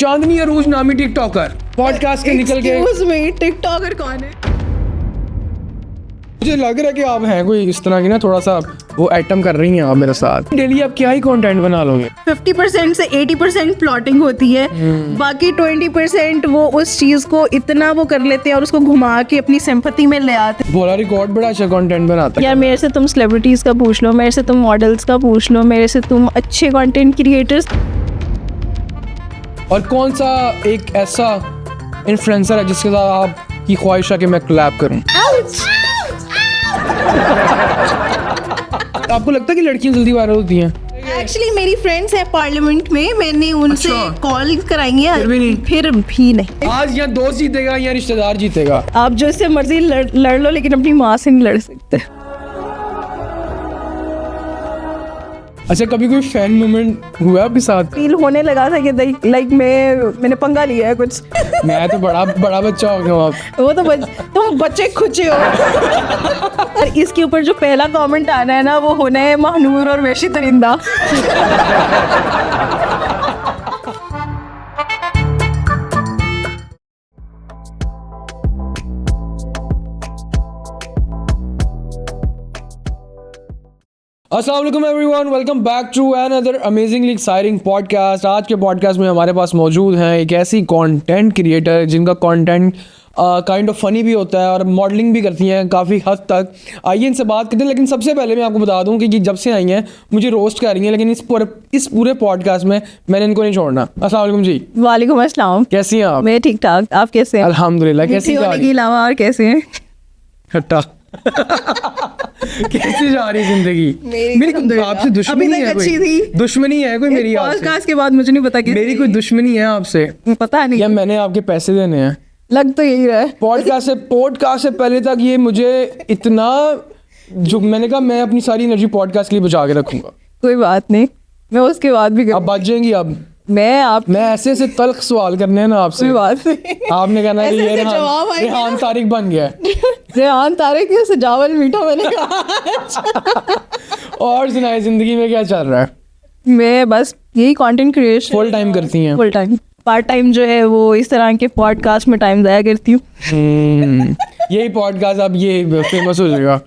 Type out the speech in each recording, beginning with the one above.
चांदनी अरूज नामी TikToker podcast के निकल के टिकटॉकर कौन है? मुझे लग रहा है कि आप हैं कोई इस तरह की ना, थोड़ा सा वो आइटम कर रही हैं आप मेरे साथ। डेली आप क्या ही कंटेंट बना लोगे? 50% से 80% प्लॉटिंग होती है, बाकी 20% वो उस चीज को इतना वो कर लेते हैं और उसको घुमा के अपनी सिंपैथी में ले आते हैं। बोला रिकॉर्ड बड़ा अच्छा कंटेंट बनाता है यार मेरे से तुम सेलिब्रिटीज का पूछ लो, मेरे से तुम मॉडल्स का पूछ लो, मेरे से तुम अच्छे कंटेंट क्रिएटर्स। और कौन सा एक ऐसा इन्फ्लुएंसर है जिसके साथ आपकी ख्वाहिश है कि मैं कोलैब करूं? आपको लगता है कि लड़कियां जल्दी वायरल होती हैं? एक्चुअली मेरी फ्रेंड्स है पार्लियामेंट में, मैंने उनसे अच्छा। कॉल कराई है, फिर भी नहीं। आज या दोस्त जीतेगा या रिश्तेदार जीतेगा। आप जो इससे मर्जी लड़ लो, लेकिन अपनी माँ से नहीं लड़ सकते। अच्छा, कभी कोई फैन मोमेंट हुआ आपके साथ? फील होने लगा था कि लाइक मैंने पंगा लिया है कुछ। मैं तो बड़ा बच्चा हो गया आप। वो तो तुम बच्चे खुचे हो। और इसके ऊपर जो पहला कमेंट आना है ना, वो होना है महानूर और वैशी तरिंदा। अस्सलाम वालेकुम everyone, welcome back to another amazingly exciting podcast. आज के पॉडकास्ट में हमारे पास मौजूद हैं एक ऐसी कंटेंट क्रिएटर जिनका कंटेंट काइंड ऑफ फनी भी होता है और मॉडलिंग भी करती हैं काफ़ी हद तक। आइए इनसे बात करते हैं, लेकिन सबसे पहले मैं आपको बता दूं कि जब से आई हैं मुझे रोस्ट कर रही हैं, लेकिन इस पूरे पॉडकास्ट में मैंने इनको नहीं छोड़ना। अस्सलाम वालेकुम जी। वालेकुम अस्सलाम। कैसी हैं आप? मैं ठीक ठाक, आप कैसे हैं? अल्हम्दुलिल्लाह। कैसी जा रही? के अलावा और कैसे हैं? हट्टा। कैसी जा रही जिंदगी? मेरी आपसे दुश्मनी है कोई? दुश्मनी है कोई मेरी आपसे? पॉडकास्ट के बाद मुझे नहीं पता कि मेरी कोई दुश्मनी है आपसे? पता नहीं, या मैंने आपके पैसे देने हैं? लग तो यही रहा है। पॉडकास्ट से पहले तक ये मुझे इतना जो मैंने कहा मैं अपनी सारी एनर्जी पॉडकास्ट के लिए बचा के रखूंगा। कोई बात नहीं, मैं उसके बाद भी अब बच जाएंगी। अब मैं ऐसे तल्ख सवाल करने हैं ना आपसे। कोई बात नहीं। आपने कहना है कि ये जवाब आएगा। रेहान तारिक बन गया है। रेहान तारिक के सजावल मीठा मैंने कहा। और सुनाए, जिंदगी में क्या चल रहा है? मैं बस यही कंटेंट क्रिएशन फुल टाइम करती हैं? Full time. पार्ट टाइम जो है वो इस तरह के पॉडकास्ट में टाइम ज़ाया करती हूँ। यही पॉडकास्ट अब ये फेमस हो जाएगा।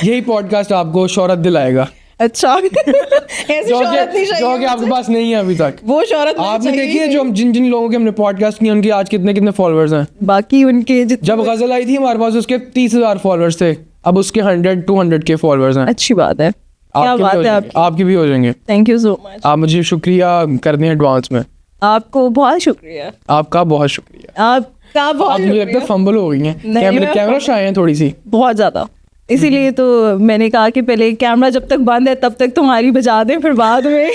यही पॉडकास्ट आपको शोहरत दिलाएगा। अच्छा। ऐसी शोहरत नहीं चाहिए जो कि आपके पास नहीं है अभी तक। वो शोहरत आपने देखी है जो हम जिन लोगों के हमने पॉडकास्ट किए उनके आज कितने फॉलोअर्स हैं? बाकी उनके जब गजल आई थी हमारे पास उसके 30,000 फॉलोअर्स थे, अब उसके 100-200 के फॉलोअर्स हैं। अच्छी बात है। क्या बात है आपकी भी हो जाएंगे। Thank you so much. आप मुझे शुक्रिया कर दें एडवांस में। आपको बहुत शुक्रिया। आपका बहुत शुक्रिया। आपका बहुत मुझे लगता है फंबल हो गई हैं, कैमरा शाय हैं थोड़ी सी बहुत ज्यादा, इसीलिए तो मैंने कहा कि पहले कैमरा जब तक बंद है तब तक तुम्हारी बजा दें, फिर बाद में।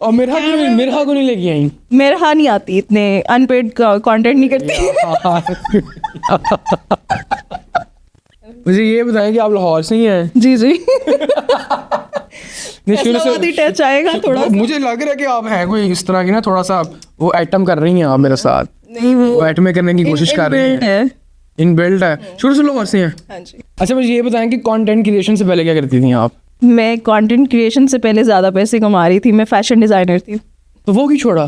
और मेरा को नहीं लेके आई। मेरा नहीं आती, इतने अनपेड कंटेंट नहीं करती। मुझे ये बताएं कि आप लाहौर से ही हैं? जी जी। टच आएगा थोड़ा। मुझे लग रहा है कि आप हैं कोई इस तरह की ना, थोड़ा सा वो आइटम कर रही हैं आप मेरे साथ। नहीं, वो आइटम करने की कोशिश कर रही हैं। इनबिल्ट है। शुरू से लाहौर से हैं? हाँ जी। अच्छा, मुझे ये बताएं कि कंटेंट क्रिएशन से पहले क्या करती थी आप? मैं कंटेंट क्रिएशन से पहले ज़्यादा पैसे कमा रही थी, मैं फैशन डिज़ाइनर थी। तो वो क्यों छोड़ा?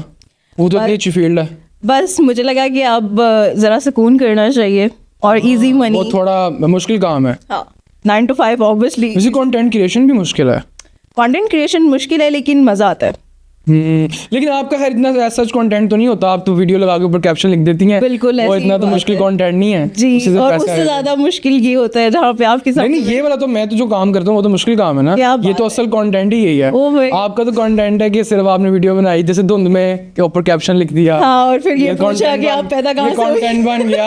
वो तो इतनी अच्छी फील्ड है। बस मुझे लगा कि अब ज़रा सुकून करना चाहिए और इजी मनी। वो थोड़ा मुश्किल काम है। हाँ, 9 to 5 ऑब्वियसली। वैसे कंटेंट क्रिएशन भी मुश्किल है। कंटेंट क्रिएशन मुश्किल है लेकिन मज़ा आता है। लेकिन आपका खैर इतना सच कंटेंट तो नहीं होता, आप तो वीडियो लगा के ऊपर कैप्शन लिख देती हैं। बिल्कुल, और इतना तो मुश्किल कंटेंट नहीं है जी। और उससे ज़्यादा मुश्किल ये होता है जहाँ पे आपके साथ नहीं, ये वाला तो मैं तो जो काम करता हूँ वो तो मुश्किल काम है ना। ये तो असल कंटेंट ही यही है। आपका तो कंटेंट है कि सिर्फ आपने वीडियो बनाई, जैसे धुंध में के ऊपर कैप्शन लिख दिया। हाँ, और फिर ये पूछा कि आप पैदा कहाँ से हुए? कंटेंट बन गया।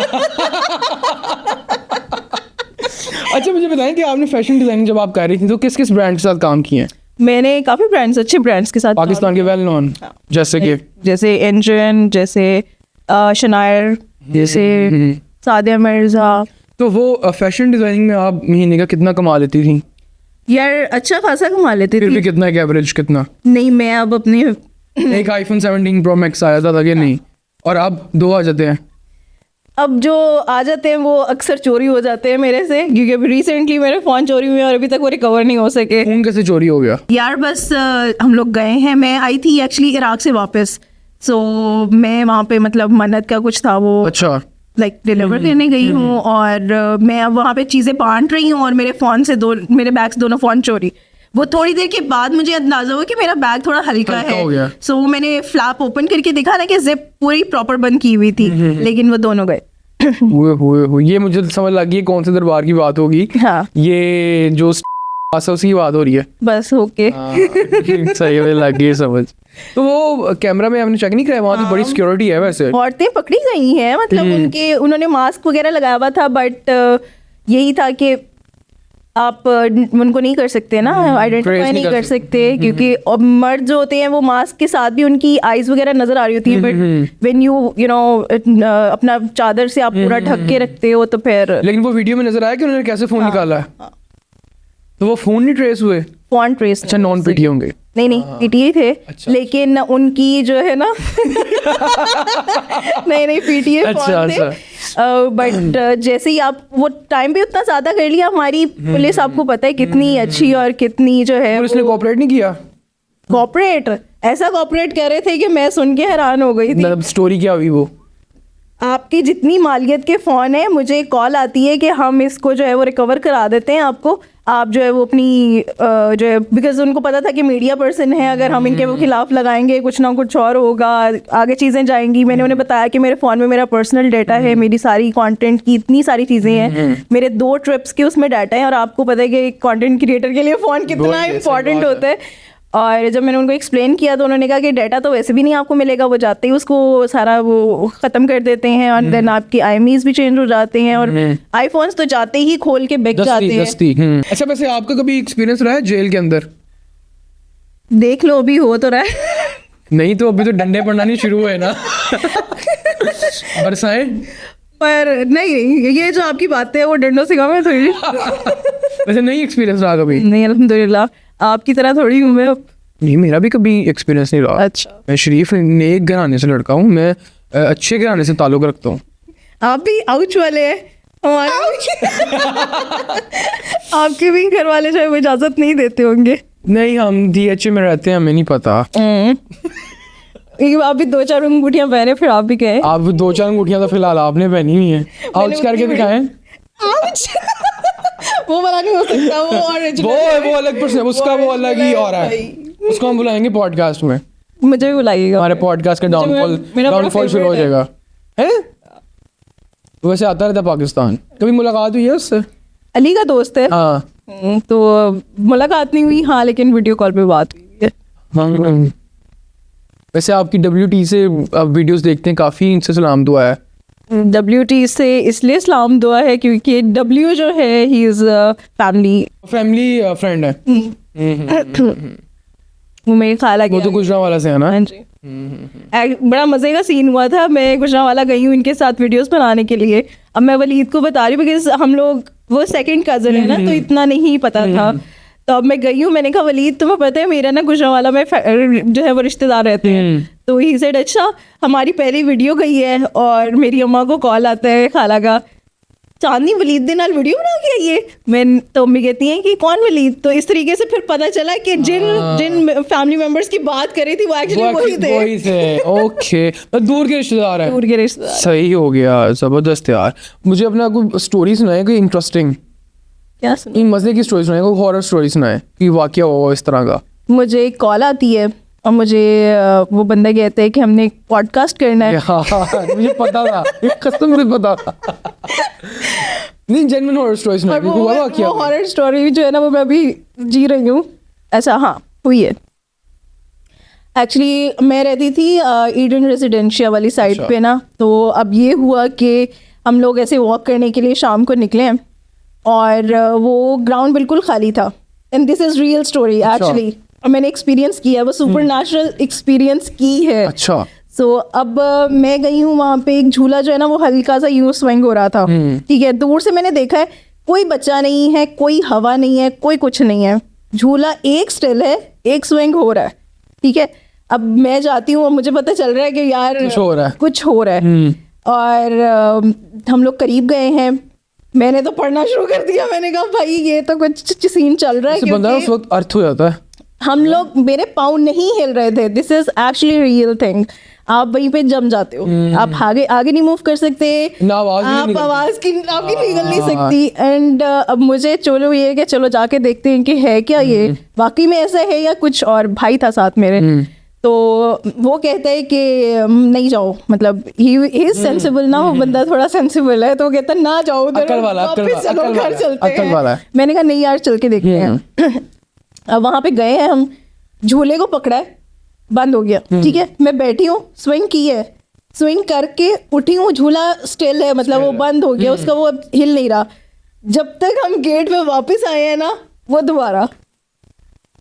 अच्छा, मुझे बताएं कि आपने फैशन डिजाइनिंग जब आप कर रही थी तो किस किस ब्रांड के साथ काम किए हैं? मैंने काफ़ी ब्रांड्स, अच्छे ब्रांड्स के साथ। पाकिस्तान के वेल नोन, जैसे एंजन, जैसे शनायर, जैसे सादिया मिर्जा। तो वो फैशन डिजाइनिंग में आप महीने का कितना कमा लेती थी? यार अच्छा खासा कमा लेती फिर थी। भी कितना, एक एवरेज कितना? नहीं, मैं अब अपने एक iPhone 17 Pro Max आया था कि नहीं, और अब 2 आ जाते हैं। अब जो आ जाते हैं वो अक्सर चोरी हो जाते हैं मेरे से, क्योंकि अभी रिसेंटली मेरे फ़ोन चोरी हुए और अभी तक वो रिकवर नहीं हो सके। फोन कैसे चोरी हो गया? यार बस हम लोग गए हैं, मैं आई थी एक्चुअली इराक से वापस, सो मैं वहाँ पे मतलब मन्नत का कुछ था वो अच्छा। लाइक डिलीवर करने गई हूँ, और मैं अब वहाँ पे चीज़ें बांट रही हूँ और मेरे फ़ोन से मेरे बैग से दोनों फ़ोन चोरी। वो थोड़ी देर के बाद मुझे अंदाजा हुआ कि मेरा बैग थोड़ा हल्का हो गया। है, सो मैंने फ्लैप ओपन करके देखा ना कि जिप पूरी प्रॉपर बंद की हुई थी, लेकिन वो दोनों गए। हुए ये मुझे तो समझ लग गई कौन से दरबार की बात होगी। हाँ ये जो उसी की बात हो रही है। बस ओके। सही है, लग गई समझ। तो वो कैमरा में आपने चेक नहीं कराया? वहाँ तो बड़ी सिक्योरिटी है वैसे। औरतें पकड़ी गई हैं, मतलब उन्होंने मास्क वगैरह लगाया हुआ था, बट यही था कि आप उनको नहीं कर सकते ना, आइडेंटिफाई नहीं कर सकते, क्योंकि अब मर्द जो होते हैं वो मास्क के साथ भी उनकी आईज वगैरह नजर आ रही होती है, बट व्हेन यू नो अपना चादर से आप पूरा ढक के रखते हो तो फिर। लेकिन वो वीडियो में नजर आया कि उन्होंने कैसे फोन निकाला है। तो वो फोन नहीं ट्रेस हुए? Phone trace. अच्छा, नॉन पीटी होंगे? नहीं पीटीए थे। अच्छा। लेकिन उनकी जो है ना नहीं पीटीए फोन थे, बट जैसे ही आप वो टाइम भी उतना ज्यादा कर लिया, हमारी पुलिस आपको पता है कितनी अच्छी और कितनी जो है, पुलिस ने कोऑपरेट नहीं किया? कोऑपरेट ऐसा कोऑपरेट कर रहे थे कि मैं सुन के हैरान हो गई थी। मतलब स्टोरी क्या हुई? वो आपकी जितनी मालियत के फ़ोन है, मुझे कॉल आती है कि हम इसको जो है वो रिकवर करा देते हैं आपको, आप जो है वो अपनी जो है, बिकॉज उनको पता था कि मीडिया पर्सन है, अगर हम इनके वो खिलाफ लगाएंगे कुछ ना कुछ और होगा, आगे चीज़ें जाएंगी। मैंने उन्हें बताया कि मेरे फ़ोन में मेरा पर्सनल डाटा है, मेरी सारी कंटेंट की इतनी सारी चीज़ें हैं, मेरे 2 ट्रिप्स के उसमें डाटा है, और आपको पता है कि कंटेंट क्रिएटर के लिए फ़ोन कितना इंपॉर्टेंट होता है। और जब मैंने उनको एक्सप्लेन किया तो उन्होंने कहा कि डाटा तो वैसे भी नहीं आपको मिलेगा, वो जाते ही उसको सारा वो ख़त्म कर देते हैं, और देन आपकी IMEIs भी चेंज हो जाते हैं, और आईफोन्स तो जाते ही खोल के बिक जाते हैं। अच्छा, वैसे आपका कभी एक्सपीरियंस रहा है जेल के अंदर? देख लो अभी हो तो रहा है। नहीं तो अभी तो डंडे पड़ना नहीं शुरू हुए ना। बरसाएं? पर नहीं, ये जो आपकी बातें है वो डंडों से कम है थोड़ी। वैसे नहीं एक्सपीरियंस रहा कभी? नहीं, अल्हम्दुलिल्लाह आपकी तरह थोड़ी हूँ मैं। नहीं, मेरा भी कभी एक्सपीरियंस नहीं रहा। अच्छा। मैं शरीफ नेक घराने से लड़का हूँ, मैं अच्छे घराने से ताल्लुक रखता हूँ। आप भी आउच वाले हैं, आपके भी घर वाले जो है वो इजाजत नहीं देते होंगे। नहीं, हम DH में रहते हैं, हमें नहीं पता। आप भी 2-4 अंगूठियां पहने, फिर आप भी कहें। आप 2-4 अंगूठियां तो फिलहाल आपने पहनी हुई हैं। आउच करके दिखाएं। वो वाला नहीं हो सकता, वो अलग पर्सन, उसका वो अलग ही और है, उसको हम बुलाएंगे पॉडकास्ट में। मुझे भी बुलाइएगा, हमारे पॉडकास्ट का डाउनफॉल शुरू हो जाएगा। है वैसे आता रहता पाकिस्तान, कभी मुलाकात हुई है उससे? अली का दोस्त है। हाँ। तो मुलाकात नहीं हुई, हाँ, लेकिन वीडियो कॉल पे बात हुई है। हाँ। वैसे आपकी WT से आप वीडियोस देखते हैं काफ़ी, इनसे सलाम दुआ है। WT से इसलिए सलाम दुआ है क्योंकि W जो है ही इज फैमिली फ्रेंड है। वो मेरी खाला वो तो गुजरांवाला से है ना? हाँ जी। बड़ा मजे का सीन हुआ था, मैं गुजरांवाला गई हूँ इनके साथ वीडियोस बनाने के लिए। अब मैं वलीद को बता रही हूँ बिकॉज हम लोग, वो सेकंड कजन है ना, तो इतना नहीं पता था। तो अब मैं गई हूँ, मैंने कहा वलीद तुम्हें पता है मेरा ना गुजरांवाला में जो है वो रिश्तेदार रहते हैं। तो ही सेड अच्छा हमारी पहली वीडियो गई है, और मेरी अम्मा को कॉल आता है खाला का, चांदनी वलीद दे नाल वीडियो बना के आई है। मैं तो अम्मी कहती हैं कि कौन वलीद, तो इस तरीके से फिर पता चला कि जिन फैमिली मेंबर्स की बात कर रही थी वो एक्चुअली वही थे। ओके, दूर के रिश्तेदार हैं। दूर के रिश्तेदार। सही हो गया, जबरदस्त यार। मुझे अपना कोई स्टोरी सुनाए, कोई इंटरेस्टिंग, क्या सुनाए? मजे की स्टोरी सुनाए, कोई हॉरर स्टोरी सुनाए कि वाकया हुआ इस तरह का। मुझे एक कॉल आती है और मुझे वो बंदा कहते हैं कि हमने पॉडकास्ट करना है। हाँ, मुझे पता था, कसम से पता था। नहीं, जेन्युइन हॉरर स्टोरी सुनाई। वो हॉरर स्टोरी जो है ना वो मैं अभी जी रही हूँ। ऐसा हाँ हुई है। एक्चुअली मैं रहती थी ईडन रेजिडेंशिया वाली साइड पे ना, तो अब ये हुआ कि हम लोग ऐसे वॉक करने के लिए शाम को निकले हैं, और वो ग्राउंड बिल्कुल खाली था। And this is real story actually, मैंने एक्सपीरियंस किया, वो सुपर नेचुरल एक्सपीरियंस की है। अच्छा। सो अब मैं गई हूँ वहाँ पे, एक झूला जो है ना वो हल्का सा यूं स्विंग हो रहा था, ठीक है। दूर से मैंने देखा है, कोई बच्चा नहीं है, कोई हवा नहीं है, कोई कुछ नहीं है, झूला एक स्टिल है, एक स्विंग हो रहा है, ठीक है। अब मैं जाती हूँ और मुझे पता चल रहा है कि यार कुछ हो रहा है, कुछ हो रहा है। और हम लोग करीब गए हैं, मैंने तो पढ़ना शुरू कर दिया। मैंने कहा भाई ये तो कुछ सीन चल रहा है, इससे बंदा उस वक्त अर्थ हो जाता है। हम लोग, मेरे पाँव नहीं हिल रहे थे। This is actually real thing. आप वहीं पे जम जाते हो, आप आगे नहीं मूव कर सकते, ना आवाज आप आवाज की आपकी निकल नहीं सकती। एंड अब मुझे चलो ये है कि चलो जाके देखते हैं कि है क्या ये, वाकई में ऐसा है या कुछ और। भाई था साथ मेरे, तो वो कहता है कि नहीं जाओ, मतलब ही इज सेंसिबल ना, वो बंदा थोड़ा सेंसिबल है, तो वो कहता है ना जाओ उधर, वापस चलो घर चलते हैं। मैंने कहा नहीं यार चल के देखते हैं। अब वहां पे गए हैं हम, झूले को पकड़ा है, बंद हो गया, ठीक है। मैं बैठी हूँ, स्विंग की है, स्विंग करके उठी हूँ, झूला स्टिल है, मतलब वो बंद हो गया उसका, वो अब हिल नहीं रहा। जब तक हम गेट पे वापस आए हैं ना, वो दोबारा,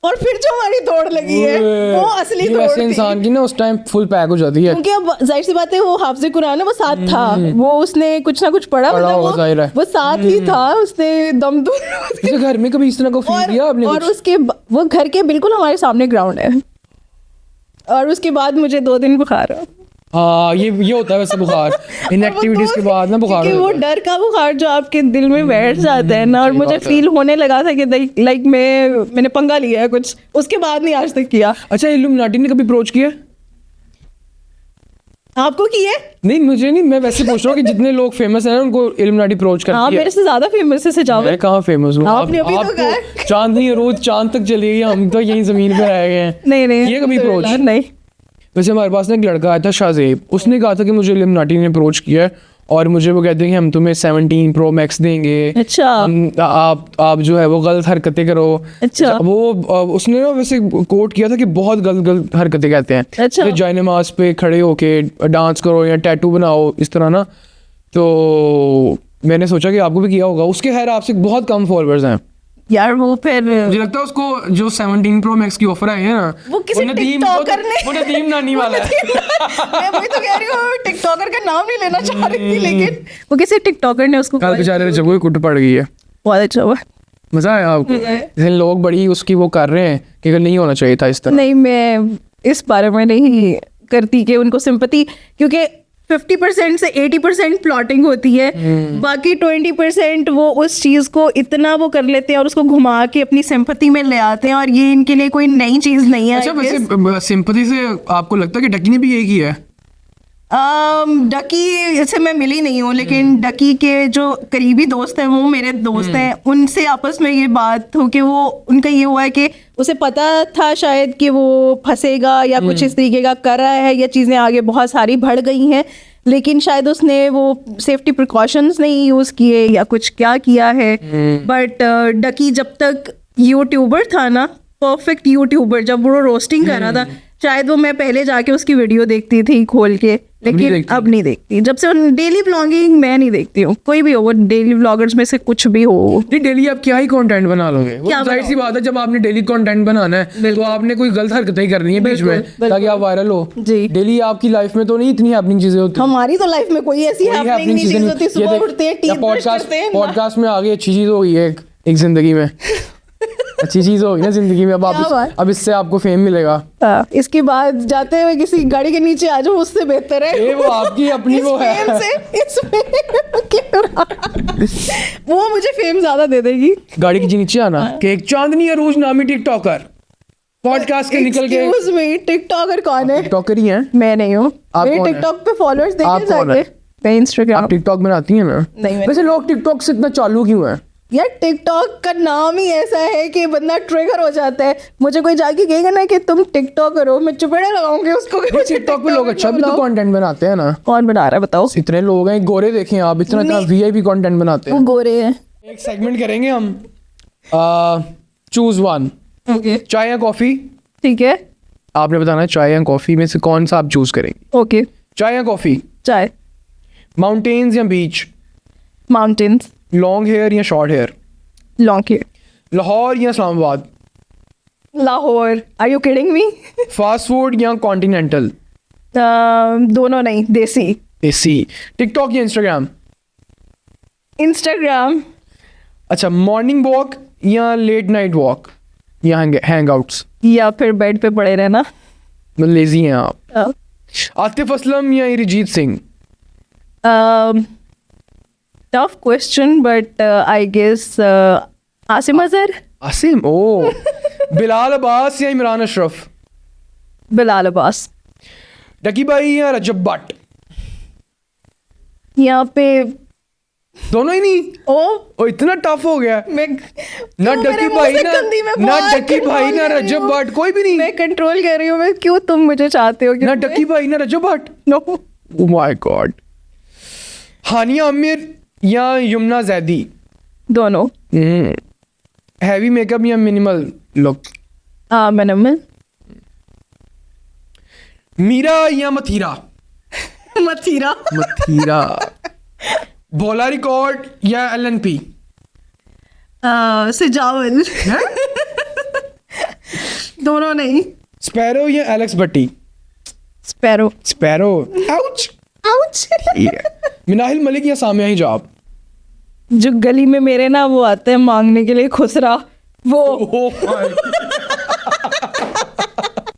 और फिर जो हमारी दौड़ लगी है वो असली दौड़ थी। इंसान की ना उस टाइम फुल पैक हो जाती है, क्योंकि अब जाहिर सी बात है वो हाफिज़ कुरान है, वो साथ था, वो उसने कुछ ना कुछ पढ़ा, मतलब वो साथ ही था, उसने दम दूर। घर में कभी इस तरह को फील किया आपने? और उसके वो घर के बिल्कुल हमारे सामने ग्राउंड है, और उसके बाद मुझे 2 दिन बुखार है। हाँ ये होता है वैसे बुखार, इन एक्टिविटीज के बाद ना बुखार, वो डर का बुखार जो आपके दिल में बैठ जाता है ना, और मुझे फील होने लगा था कि लाइक मैंने पंगा लिया है कुछ, उसके बाद नहीं आज तक किया। अच्छा, इल्यूमिनाटी ने कभी अप्रोच किया आपको किया? नहीं, मुझे नहीं, मैं वैसे पूछ रहा हूँ कि जितने लोग फेमस हैं उनको इल्यूमिनाटी अप्रोच करती है। हाँ, मेरे से ज्यादा फेमस है सजावट। मैं कहाँ फेमस हूँ? आपने अभी तो कहा चांद नहीं, रोज चांद तक चले गए, हम तो यहीं जमीन पे रह गए हैं। नहीं ये कभी अप्रोच नहीं। वैसे हमारे पास ना एक लड़का आया था शाहजेब, उसने कहा था कि मुझे इल्यूमिनाटी ने अप्रोच किया है, और मुझे वो कहते हैं कि हम तुम्हें 17 Pro Max देंगे। अच्छा। आप जो है वो गलत हरकतें करो। अच्छा। वो उसने ना वैसे कोट किया था कि बहुत गलत हरकतें कहते हैं। अच्छा। जाए नमाज पे खड़े होके डांस करो या टैटू बनाओ, इस तरह ना। तो मैंने सोचा कि आपको भी किया होगा। उसके खैर आपसे बहुत कम फॉलोअर्स हैं यार, वो फिर मुझे लगता है उसको जो 17 Pro Max की ऑफर आई है ना, वो किसी टिकटॉकर ने, वो नदीम नानी वाला है। मैं वही तो कह रही हूँ, टिकटॉकर का नाम नहीं लेना चाह रही थी, लेकिन वो किसी टिकटॉकर ने उसको कल बेचारे जब कोई कुट पड़ गई है। बहुत अच्छा हुआ। मजा आया आपको? जैसे लोग बड़ी उसकी वो कर रहे हैं कि अगर नहीं होना चाहिए था इस तरह। नहीं, मैं इस बारे में नहीं करती कि उनको सिंपैथी, क्योंकि 50% से 80% प्लॉटिंग होती है, बाकी 20% वो उस चीज को इतना वो कर लेते हैं और उसको घुमा के अपनी सिंपैथी में ले आते हैं, और ये इनके लिए कोई नई चीज नहीं है। अच्छा, वैसे सिंपैथी से आपको लगता है कि डकी ने भी यही किया है? डकी से मैं मिली नहीं हूँ, लेकिन डकी के जो करीबी दोस्त हैं वो मेरे दोस्त हैं, उनसे आपस में ये बात हो कि वो उनका ये हुआ है कि उसे पता था शायद कि वो फंसेगा या कुछ इस तरीके का कर रहा है, या चीज़ें आगे बहुत सारी बढ़ गई हैं, लेकिन शायद उसने वो सेफ्टी प्रिकॉशंस नहीं यूज़ किए या कुछ क्या किया है। बट डकी जब तक यूट्यूबर था ना, परफेक्ट यूट्यूबर, जब वो रोस्टिंग कर रहा था, शायद वो मैं पहले जाके उसकी वीडियो देखती थी खोल के, लेकिन अब नहीं देखती। जब से डेली व्लॉगिंग मैं नहीं देखती हूँ, कोई भी हो, वो डेली व्लॉगर्स में से कुछ भी हो। नहीं, डेली आप क्या ही कंटेंट बना लोगे? वो जाहिर सी बात है, जब आपने डेली कंटेंट बनाना है तो आपने कोई गलत हरकतें ही करनी है बीच में, ताकि आप वायरल हो। डेली आपकी लाइफ में तो नहीं इतनी हैपनिंग चीजें होती। हमारी तो लाइफ में कोई ऐसी हैपनिंग चीजें होती। सुबह उठते हैं, टीथ ब्रश करते हैं। पॉडकास्ट में आगे अच्छी चीज हो गई है एक जिंदगी में, अच्छी चीज होगी ना जिंदगी में। अब इससे आपको फेम मिलेगा। इसके बाद जाते हुए किसी गाड़ी के नीचे आ जाओ, उससे बेहतर है। वो आपकी अपनी वो है, वो मुझे फेम ज्यादा दे देगी। गाड़ी के नीचे आना कि एक चांदनी अरूज नामी टिकटॉकर पॉडकास्ट के निकल के। एक्सक्यूज मी, टिकटॉकर कौन है? टिकटॉकर ही हैं। मैं नहीं हूँ। मेरे टिकटॉक पे फॉलोअर्स देखे जाके। मैं इंस्टाग्राम। आप टिकटॉक बनाती हैं ना? नहीं। वैसे लोग टिकटॉक से इतना चालू क्यों है यार? टिकटॉक का नाम ही ऐसा है कि बंदा ट्रिगर हो जाता है। मुझे कोई जाके कहेगा ना कि तुम टिकटॉकर हो, मैं चुपेड़े लगाऊंगी उसको। टिकटॉक पे लोग अच्छा भी तो कंटेंट बनाते हैं ना। कौन बना रहा है बताओ? इतने लोग हैं, गोरे देखें आप, इतना वीआईपी कंटेंट बनाते हैं। वो गोरे हैं। एक सेगमेंट करेंगे हम, चूज वन। ओके। चाय या कॉफी? ठीक है। आपने बताना है चाय या कॉफी में से कौन सा आप चूज करेंगे। ओके। चाय या कॉफी? चाय। माउंटेन्स या बीच? माउंटेन्स। लॉन्ग हेयर या short hair? Long hair. Lahore या Islamabad? Lahore. Are you kidding me? Fast food या कॉन्टिनेंटल? दोनों नहीं, देसी। देसी। टिकटॉक या इंस्टाग्राम? इंस्टाग्राम। अच्छा, मॉर्निंग वॉक या लेट नाइट वॉक या हैंग आउट्स? या फिर बेड पे पड़े रहना। लेजी हैं आप। आतिफ असलम या Arijit Singh? tough question, but I guess Asim Azhar, Asim ओ बिलाल अब्बास या इमरान अशरफ, Bilal Abbas. डकी भाई या रजब भट्ट? यहाँ पे दोनों ही नहीं? ओ इतना टफ हो गया। मैं ना डकी भाई ना डकी भाई ना रजब भट्ट, कोई भी नहीं। मैं कंट्रोल कर रही हूँ, मैं क्यों तुम मुझे चाहते हो? ना डकी भाई ना Rajab Bhatt. No, oh my God. Hania Aamir या यमुना जैदी? दोनों। हैवी मेकअप या मिनिमल लुक? मिनिमल। मीरा या मथीरा? मथीरा। मथीरा। भोला रिकॉर्ड या LNP? सिजावल। दोनों नहीं। स्पैरो या Alex Bhatti? Sparrow. Sparrow. Ouch. Ouch. Minahil Malik या सामिया हिजाब? जो गली में मेरे ना वो आते हैं मांगने के लिए खुसरा, वो।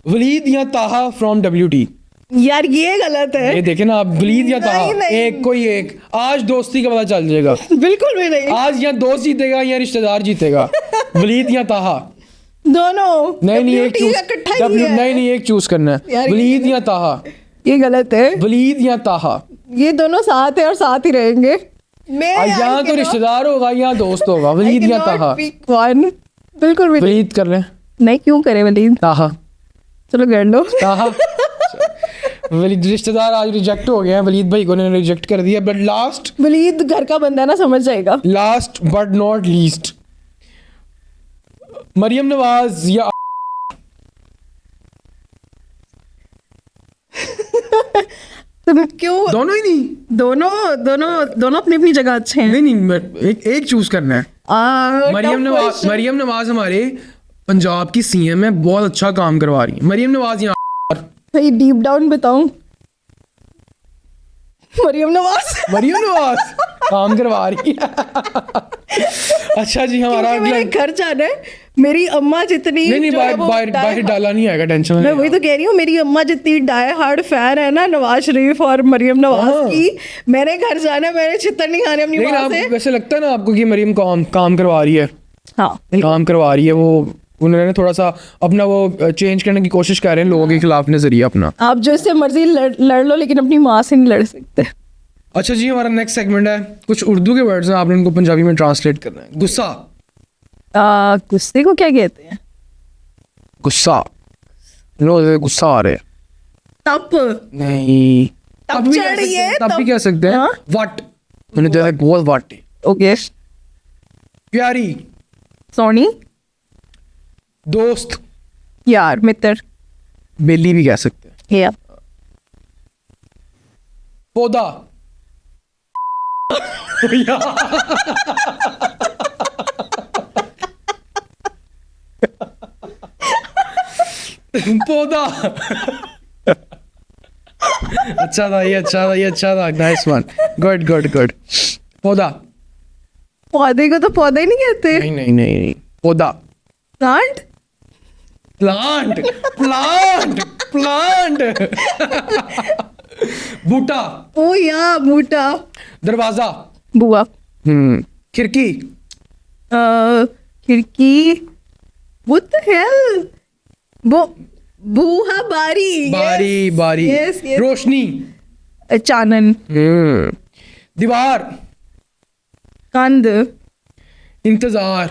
वलीद या ताहा फ्रॉम WT? यार ये गलत है। ये देखे ना आप, वलीद या ताहा, नहीं। एक कोई एक। आज दोस्ती का पता चल जाएगा। बिल्कुल भी नहीं। आज या दोस्त जीतेगा या रिश्तेदार जीतेगा। वलीद या ताहा? दोनों। नहीं एक चूज, इकट्ठा ही है। नहीं एक चूज करना है। यार, वलीद या ताहा? ये गलत है। वलीद या ताहा? ये दोनों साथ है और साथ ही रहेंगे। मैं यहाँ तो रिश्तेदार होगा या दोस्त होगा। वलीद या ताहा? बिल्कुल भी वलीद कर लें? नहीं, क्यों करे वलीद? ताहा? चलो कर लो। ताहा। वलीद रिश्तेदार आज रिजेक्ट हो गए हैं, वलीद भाई को ने रिजेक्ट कर दिया। बट वलीद घर का बंदा है ना, समझ जाएगा। Last but not least, Maryam Nawaz या तुम क्यों? दोनों ही नहीं? दोनों अपनी अपनी जगह अच्छे हैं। नहीं एक चूज करना है। मरियम नवाज हमारे पंजाब की CM है, बहुत अच्छा काम करवा रही है। मरियम नवाज या भाई डीप डाउन बताऊं? मरियम नवाज काम करवा रही है। अच्छा जी, हमारा मेरे घर जाना है। मेरी अम्मा जितनी नहीं बाहर डाला नहीं आएगा, टेंशन मैं वही तो कह रही हूँ। मेरी अम्मा जितनी डाई हार्ड फैन है ना नवाज शरीफ और मरियम नवाज की, मैंने घर जाना है, मैंने छितर नहीं खाने अपनी माँ से। वैसे लगता है ना आपको कि मरियम काम करवा रही है? हाँ, काम करवा रही है। वो उन्होंने थोड़ा सा अपना वो चेंज करने की कोशिश कर रहे हैं लोगों के खिलाफ नजरिया अपना। आप जो इससे मर्जी लड़ लो, लेकिन अपनी माँ से नहीं लड़ सकते। अच्छा जी, हमारा नेक्स्ट सेगमेंट है, कुछ उर्दू के वर्ड्स हैं, आपने उनको पंजाबी में ट्रांसलेट करना है। गुस्सा? गुस्से को क्या कहते हैं? गुस्सा गुस्सा आ रहे हैं। तप नहीं, तप चढ़ी है। तब भी कह सकते हैं। वट, मैंने तो बहुत वट। ओके। प्यारी? सोनी। दोस्त? यार, मित्र। बेली भी कह सकते हैं। या पौधा? पौधा। अच्छा था ये, नाइस वन, गुड। पौधा? पौधे को तो पौधा ही नहीं कहते। नहीं, पौधा। प्लांट। बूटा? ओ या बूटा। दरवाजा? बुआ। खिड़की? खिड़की। What the hell? बूहा। बारी। Yes. रोशनी? चानन। दीवार? कंध। इंतजार?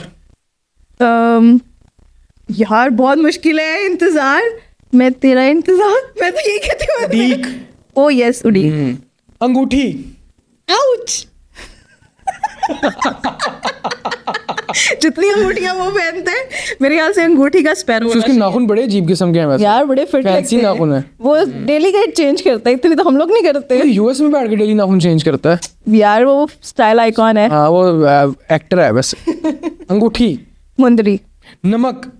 यार बहुत मुश्किल है। इंतजार। मैं तेरा इंतजार, मैं तो यही कहती हूँ। उड़ीक? Oh yes, Udeek. अंगूठी? आउच। जितनी अंगूठियां वो पहनते हैं, मेरे ख्याल से अंगूठी का स्पैरो। उसके नाखून बड़े अजीब किस्म के हैं वैसे। यार बड़े फिट लगते हैं। नाखून है। वो डेली का चेंज करता है, इतनी तो हम लोग नहीं करते। US में बैठ के डेली नाखून चेंज करता है यार, वो स्टाइल आइकॉन है। हाँ, वो एक्टर है वैसे। अंगूठी? मुंदरी। नमक?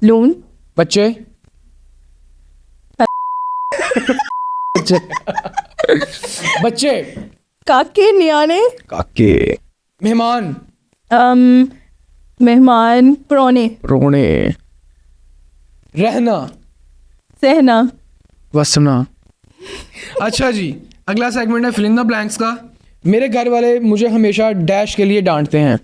लून। बच्चे? बच्चे? काके, न्याणे। काके। मेहमान? मेहमान। प्रोने। रोने। रहना? सहना। वसना। अच्छा जी, अगला सेगमेंट है फिल इन द ब्लैंक्स का। मेरे घर वाले मुझे हमेशा डैश के लिए डांटते हैं।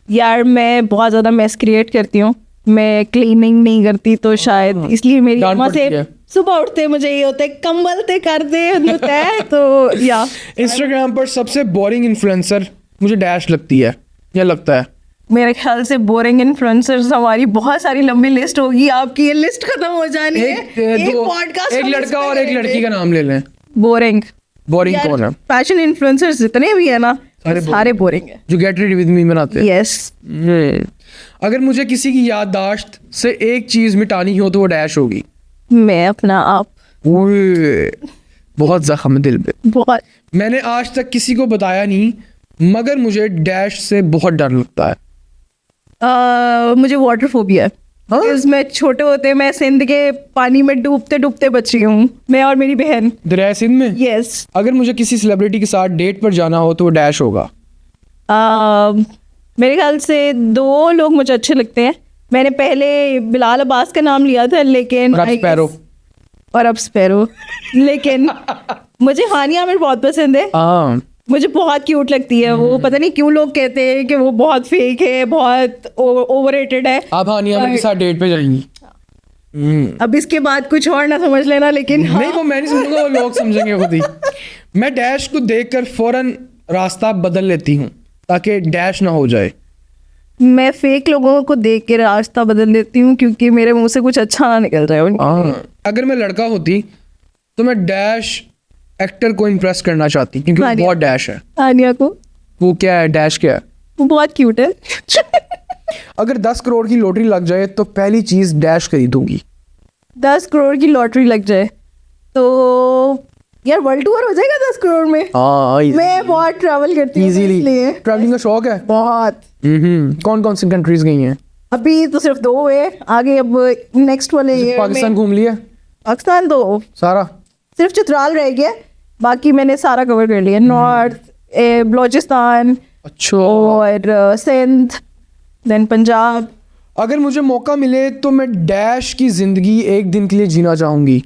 यार मैं बहुत ज़्यादा मेस क्रिएट करती हूँ, मैं क्लीनिंग नहीं करती, तो शायद इसलिए मेरी डांट अम्मा से पड़ती है। सुबह उठते मुझे ये होता है कंबल ते कर दे नुता है, तो या इंस्टाग्राम पर सबसे बोरिंग इन्फ्लुएंसर मुझे डैश लगती है या लगता है। मेरे ख्याल से बोरिंग इन्फ्लुएंसर्स हमारी बहुत सारी लंबी लिस्ट होगी, आपकी ये लिस्ट खत्म हो जानी है। एक लड़का और एक लड़की का नाम ले लें। बोरिंग बोरिंग कौन है? फैशन इन्फ्लुएंसर्स जितने भी है ना सारे बोरिंग है। जो गेट रेडी विद मी बनाते हैं। यस। अगर मुझे किसी की याददाश्त से एक चीज मिटानी हो तो वो डैश होगी। मैं अपना आप। ओए, बहुत जख्म है दिल पे। बहुत। मैंने आज तक किसी को बताया नहीं, मगर मुझे डैश से बहुत डर लगता है। मुझे वाटर फोबिया है। हाँ? मैं छोटे होते मैं सिंध के पानी में डूबते डूबते बच रही हूँ, मैं और मेरी बहन। दरिया सिंध में? यस। अगर मुझे किसी सेलिब्रिटी के साथ डेट पर जाना हो तो वो डैश होगा। मेरे ख्याल से 2 लोग मुझे अच्छे लगते हैं। मैंने पहले बिलाल अब्बास का नाम लिया था, लेकिन और अब स्पैरो लेकिन मुझे हानिया आमिर बहुत पसंद है। मुझे बहुत क्यूट लगती है वो। पता नहीं क्यों लोग कहते हैं कि वो बहुत फेक है, बहुत ओवररेटेड है। आप हानिया आमिर के साथ डेट पे जाएंगी? अब इसके बाद कुछ और ना समझ लेना, लेकिन हाँ। नहीं, वो मैं नहीं समझूंगा, वो लोग समझेंगे खुद ही। मैं डैश को देखकर फौरन रास्ता बदल लेती हूँ ताकि डैश ना हो जाए। मैं फेक लोगों को देख के रास्ता बदल लेती हूँ क्योंकि मेरे मुंह से कुछ अच्छा ना निकल जाए। अगर मैं लड़का होती तो मैं डैश एक्टर को इम्प्रेस करना चाहती क्योंकि वो बहुत डैश है। आनिया को। वो क्या है? डैश क्या है? वो बहुत क्यूट है। अगर 10 करोड़ की लॉटरी लग जाए तो पहली चीज डैश खरीदूंगी। 10 करोड़ की लॉटरी लग जाए तो यार वर्ल्ड टूर हो जाएगा 10 करोड़ में। मैं बहुत ट्रैवल करती हूँ, इसलिए ट्रैवलिंग का शौक है बहुत। कौन कौन सी कंट्रीज गई हैं? अभी तो सिर्फ 2 है, आगे अब नेक्स्ट वाले ईयर पाकिस्तान घूम लिया? पाकिस्तान तो सारा, सिर्फ चित्राल रह गया, बाकी मैंने सारा कवर कर लिया। नॉर्थ, बलोचिस्तान, अच्छा, और सिंध, देन पंजाब। अगर मुझे मौका मिले तो मैं डैश की जिंदगी एक दिन के लिए जीना चाहूंगी।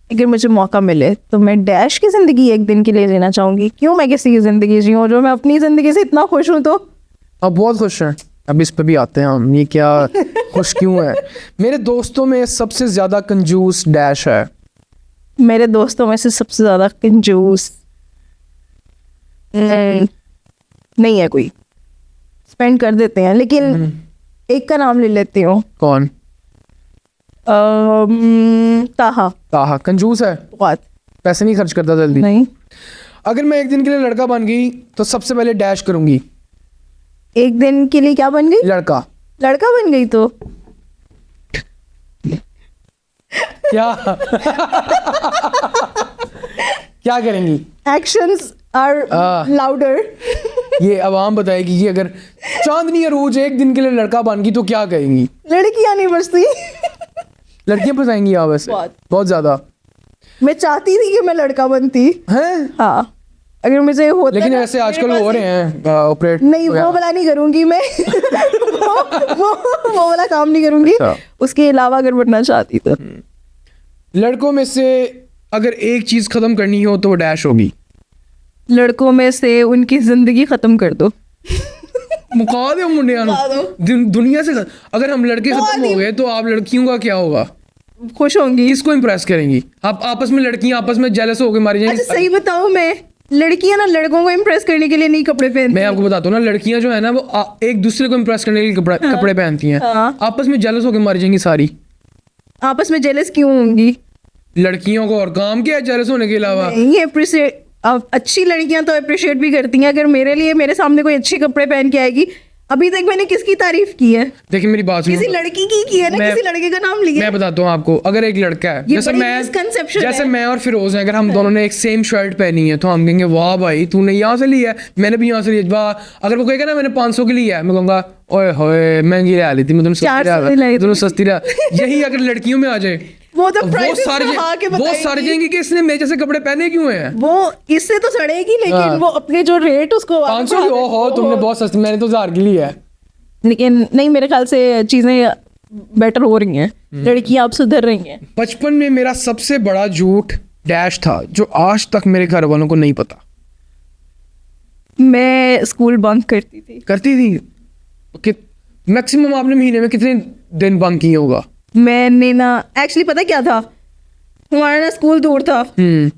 अगर मुझे मौका मिले तो मैं डैश की ज़िंदगी एक दिन के लिए जीना चाहूँगी। क्यों मैं किसी की ज़िंदगी जीऊँ जो मैं अपनी ज़िंदगी से इतना खुश हूँ? तो आप बहुत खुश हैं। अब इस पे भी आते हैं हम, ये क्या खुश क्यों है? मेरे दोस्तों में सबसे ज़्यादा कंजूस डैश है। मेरे दोस्तों में से सबसे ज़्यादा कंजूस नहीं है कोई, स्पेंड कर देते हैं, लेकिन एक का नाम ले लेती हूँ। कौन? ताहा। ताहा कंजूस है, बहुत। पैसे नहीं खर्च करता जल्दी। नहीं। अगर मैं एक दिन के लिए लड़का बन गई तो सबसे पहले डैश करूंगी। एक दिन के लिए क्या बन गई? लड़का बन गई तो क्या क्या करेंगी? Actions are louder. ये अब आम बताएगी कि अगर चांदनी अरूज एक दिन के लिए लड़का बन गई तो क्या करेंगी? लड़कियां नहीं बचती। लड़कियां फंसाएंगी आप वैसे बहुत ज्यादा। मैं चाहती थी कि मैं लड़का बनती हैं? हाँ, अगर मुझे होता। लेकिन ऐसे आजकल हो रहे हैं ऑपरेट। नहीं, वो वाला नहीं करूंगी मैं। वो वाला काम नहीं करूंगी। उसके अलावा अगर बनना चाहती तो लड़कों में से अगर एक चीज खत्म करनी हो तो वो डैश होगी। लड़कों में से उनकी जिंदगी खत्म कर दो। मुका दो मुंडिया दुनिया से। अगर हम लड़के खत्म हो गए तो आप लड़कियों का क्या होगा? खुश होंगी। किसको इम्प्रेस करेंगी आप? आपस में लड़कियां आपस में जेलस होकर मारी जाएंगी। अच्छा सही बताऊं, मैं लड़कियां ना लड़कों को इम्प्रेस करने के लिए नहीं कपड़े पहनती। मैं आपको बताता हूँ ना, लड़कियां जो है ना वो एक दूसरे को इम्प्रेस करने के लिए कपड़े पहनती हैं। आपस में जेलस होकर मारी जाएंगी सारी। आपस में जेलस क्यों होंगी? लड़कियों को और काम क्या है जेलस होने के अलावा? अच्छी लड़कियां तो अप्रिशिएट भी करती हैं। अगर मेरे सामने कोई अच्छे कपड़े पहन के आएगी, अभी तक मैंने किसकी तारीफ की है? देखिए मेरी बात सुनो, किसी लड़की की है ना, किसी लड़के का नाम लिया। मैं बताता हूँ आपको, अगर एक लड़का है जैसे मैं और फिरोज हैं, अगर हम दोनों ने एक सेम शर्ट पहनी है तो हम कहेंगे वाह भाई तूने यहाँ से लिया है, मैंने भी यहाँ से लिया। वाह, अगर वो कहेगा ना मैंने 500 की लिया है, मैं कहूँगा ओए होए महंगी ले ली थी, मैं तुमने सस्ती ला। यही अगर लड़कियों में आ जाए वो तो वो सारे जाएंगे कि इसने मेरे जैसे कपड़े पहने क्यों हैं। वो इससे तो सड़ेगी, लेकिन वो अपने जो रेट उसको 500 की, ओहो तुमने बहुत सस्ती, मैंने तो 1000 की ली है। लेकिन नहीं, मेरे ख्याल से चीजें बेटर हो रही हैं, लड़कियां अब सुधर रही हैं। बचपन में मेरा सबसे बड़ा झूठ डैश था जो आज तक मेरे घर वालों को नहीं पता। मैं स्कूल बंक करती थी। करती थी कि मैक्सिमम आपने महीने में कितने दिन बंक किया होगा? मैंने ना एक्चुअली पता क्या था, हमारा ना स्कूल दूर था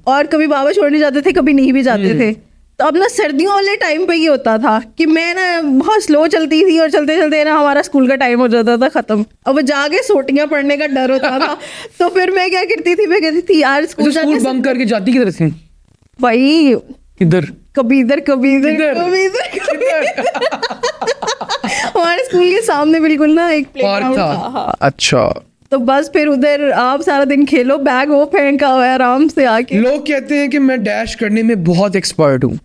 और कभी बाबा छोड़ने जाते थे, कभी नहीं भी जाते थे। तो अब ना सर्दियों वाले टाइम पे ये होता था कि मैं ना बहुत स्लो चलती थी और चलते चलते ना हमारा स्कूल का टाइम हो जाता था खत्म। अब वो जाके सोटियां पड़ने का डर होता था। तो फिर मैं क्या करती थी, मैं कहती थी यार स्कूल स्कूल बंक करके जाती किधर थी? भाई किधर? कभी इधर कभी इधर कभी इधर हमारे स्कूल के सामने बिल्कुल ना एक प्लेग्राउंड था। हाँ। अच्छा, तो बस फिर उधर आप सारा दिन खेलो, बैग वो फेंका हुआ है आराम से आके। लोग कहते हैं कि मैं डैश करने में बहुत एक्सपर्ट हूँ।